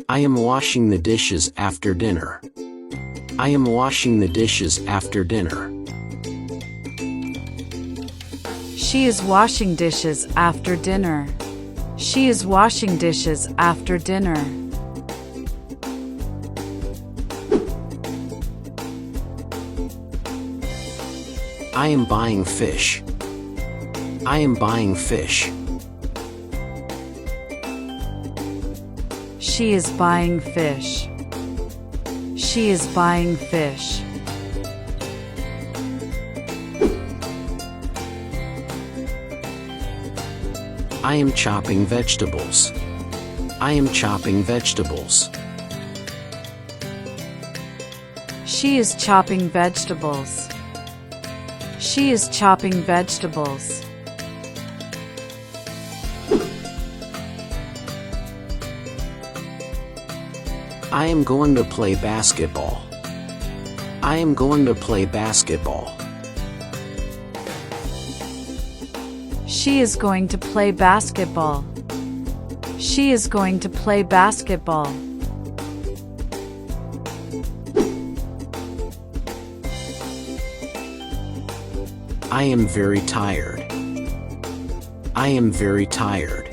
I am washing the dishes after dinner. I am washing the dishes after dinner. She is washing dishes after dinner. She is washing dishes after dinner. I am buying fish. I am buying fish. She is buying fish. She is buying fish. I am chopping vegetables. I am chopping vegetables. She is chopping vegetables. She is chopping vegetables. I am going to play basketball. I am going to play basketball. She is going to play basketball. She is going to play basketball. I am very tired. I am very tired.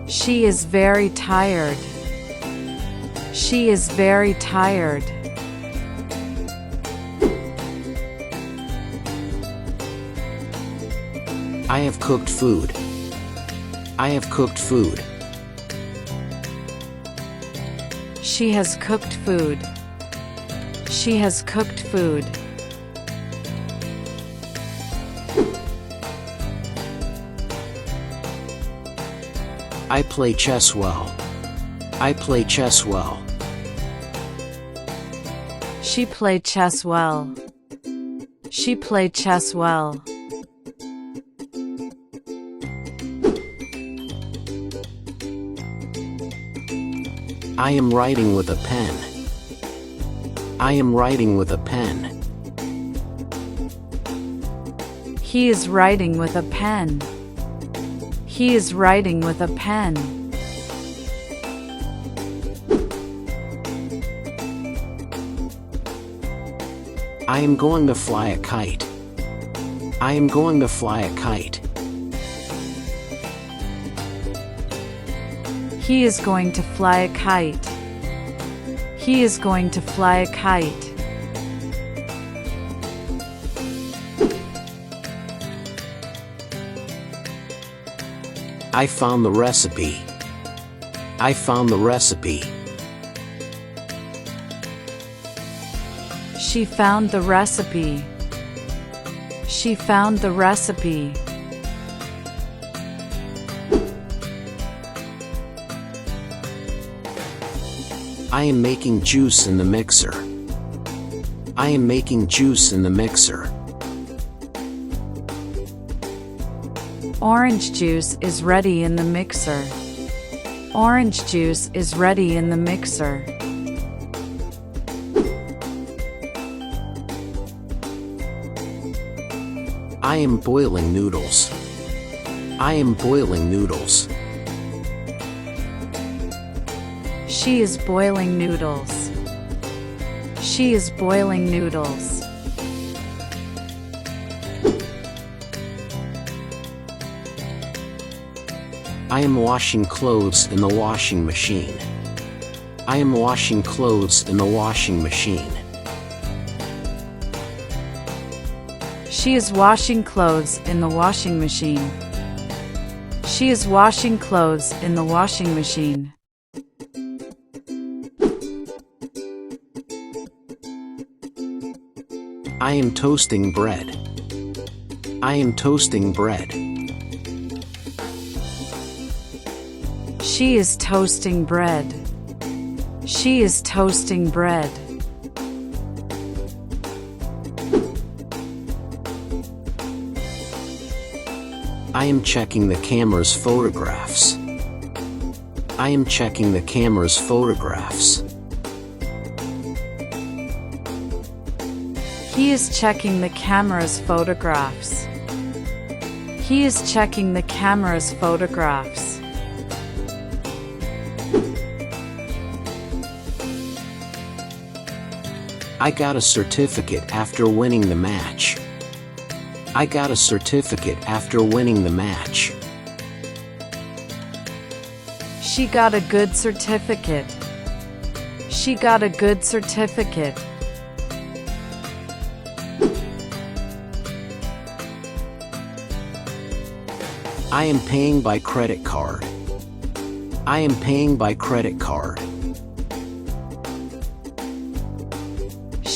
She is very tired. She is very tired. I have cooked food. I have cooked food. She has cooked food. She has cooked food. I play chess well. I play chess well. She played chess well. She played chess well. I am writing with a pen. I am writing with a pen. He is writing with a pen. He is writing with a pen. I am going to fly a kite. I am going to fly a kite. He is going to fly a kite. He is going to fly a kite. I found the recipe. I found the recipe. She found the recipe. She found the recipe. I am making juice in the mixer. I am making juice in the mixer. Orange juice is ready in the mixer. Orange juice is ready in the mixer. I am boiling noodles. I am boiling noodles. She is boiling noodles. She is boiling noodles. I am washing clothes in the washing machine. I am washing clothes in the washing machine. She is washing clothes in the washing machine. She is washing clothes in the washing machine. I am toasting bread. I am toasting bread. She is toasting bread. She is toasting bread. I am checking the camera's photographs. I am checking the camera's photographs. He is checking the camera's photographs. He is checking the camera's photographs. I got a certificate after winning the match. I got a certificate after winning the match. She got a good certificate. She got a good certificate. I am paying by credit card. I am paying by credit card.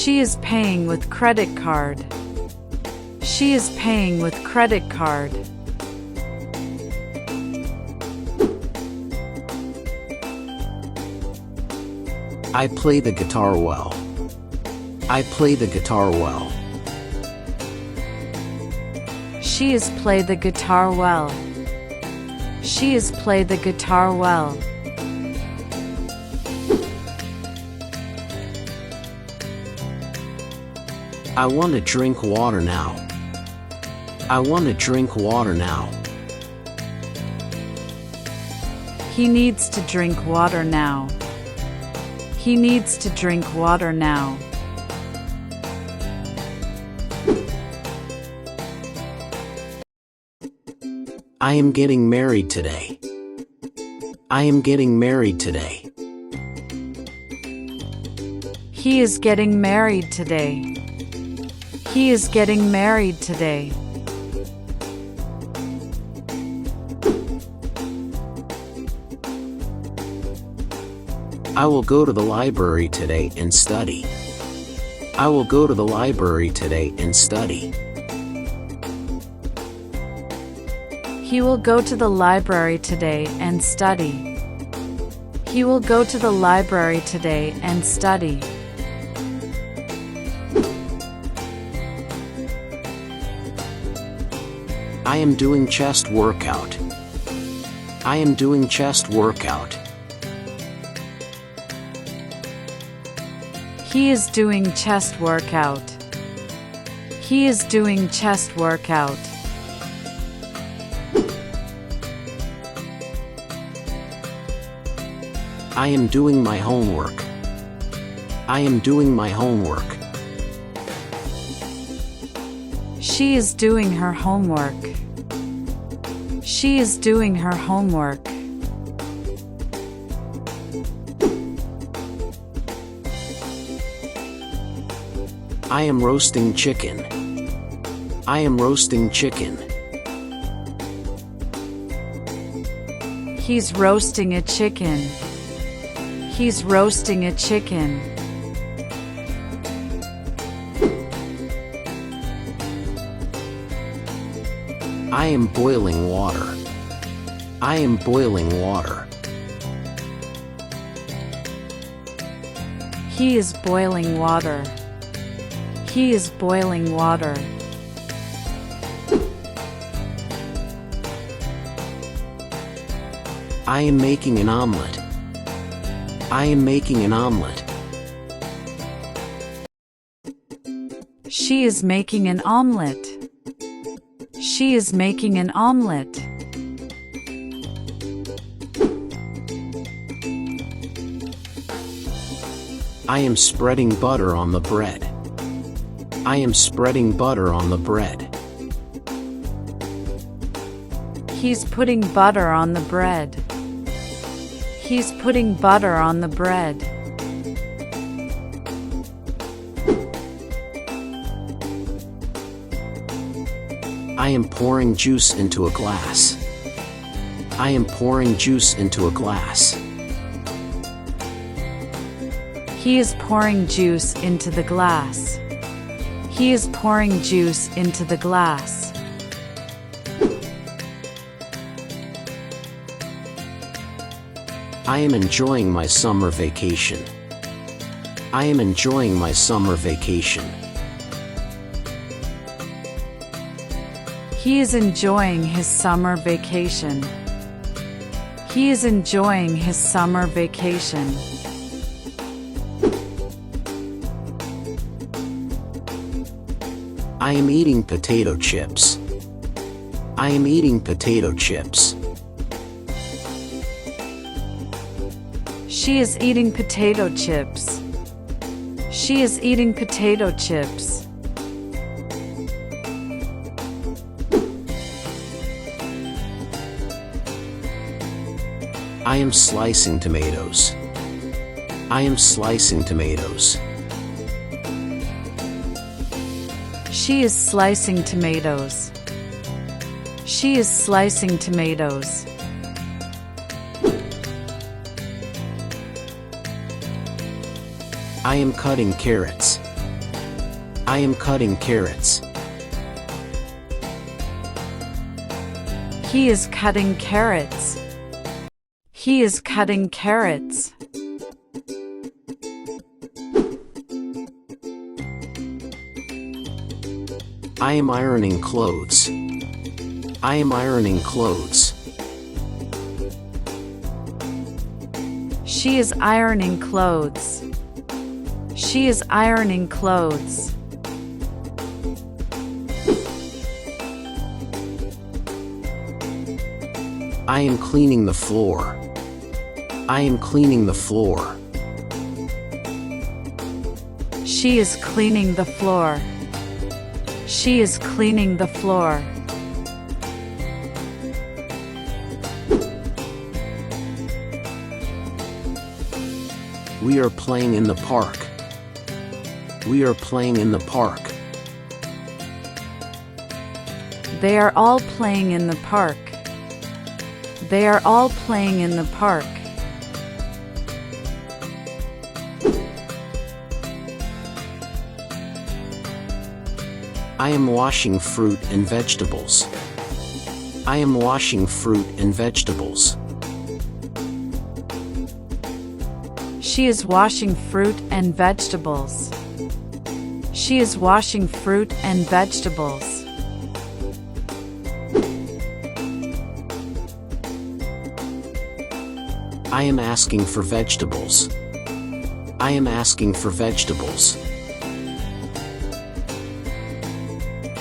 She is paying with credit card. She is paying with credit card. I play the guitar well. I play the guitar well. She has played the guitar well. She has played the guitar well. I want to drink water now. I want to drink water now. He needs to drink water now. He needs to drink water now. I am getting married today. I am getting married today. He is getting married today. He is getting married today. I will go to the library today and study. I will go to the library today and study. He will go to the library today and study. He will go to the library today and study. I am doing chest workout. I am doing chest workout. He is doing chest workout. He is doing chest workout. I am doing my homework. I am doing my homework. She is doing her homework. She is doing her homework. I am roasting chicken. I am roasting chicken. He's roasting a chicken. He's roasting a chicken. I am boiling water. I am boiling water. He is boiling water. He is boiling water. I am making an omelet. I am making an omelet. She is making an omelet. She is making an omelet. I am spreading butter on the bread. I am spreading butter on the bread. He's putting butter on the bread. He's putting butter on the bread. I am pouring juice into a glass. I am pouring juice into a glass. He is pouring juice into the glass. He is pouring juice into the glass. I am enjoying my summer vacation. I am enjoying my summer vacation. He is enjoying his summer vacation. He is enjoying his summer vacation. I am eating potato chips. I am eating potato chips. She is eating potato chips. She is eating potato chips. I am slicing tomatoes. I am slicing tomatoes. She is slicing tomatoes. She is slicing tomatoes. I am cutting carrots. I am cutting carrots. He is cutting carrots. He is cutting carrots. I am ironing clothes. I am ironing clothes. She is ironing clothes. She is ironing clothes. I am cleaning the floor. I am cleaning the floor. She is cleaning the floor. She is cleaning the floor. We are playing in the park. We are playing in the park. They are all playing in the park. They are all playing in the park. I am washing fruit and vegetables. I am washing fruit and vegetables. She is washing fruit and vegetables. She is washing fruit and vegetables. I am asking for vegetables. I am asking for vegetables.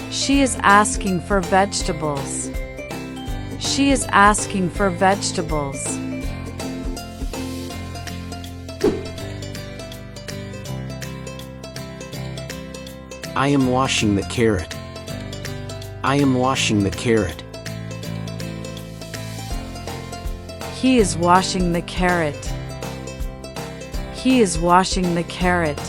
She is asking for vegetables. She is asking for vegetables. I am washing the carrot. I am washing the carrot. He is washing the carrot. He is washing the carrot.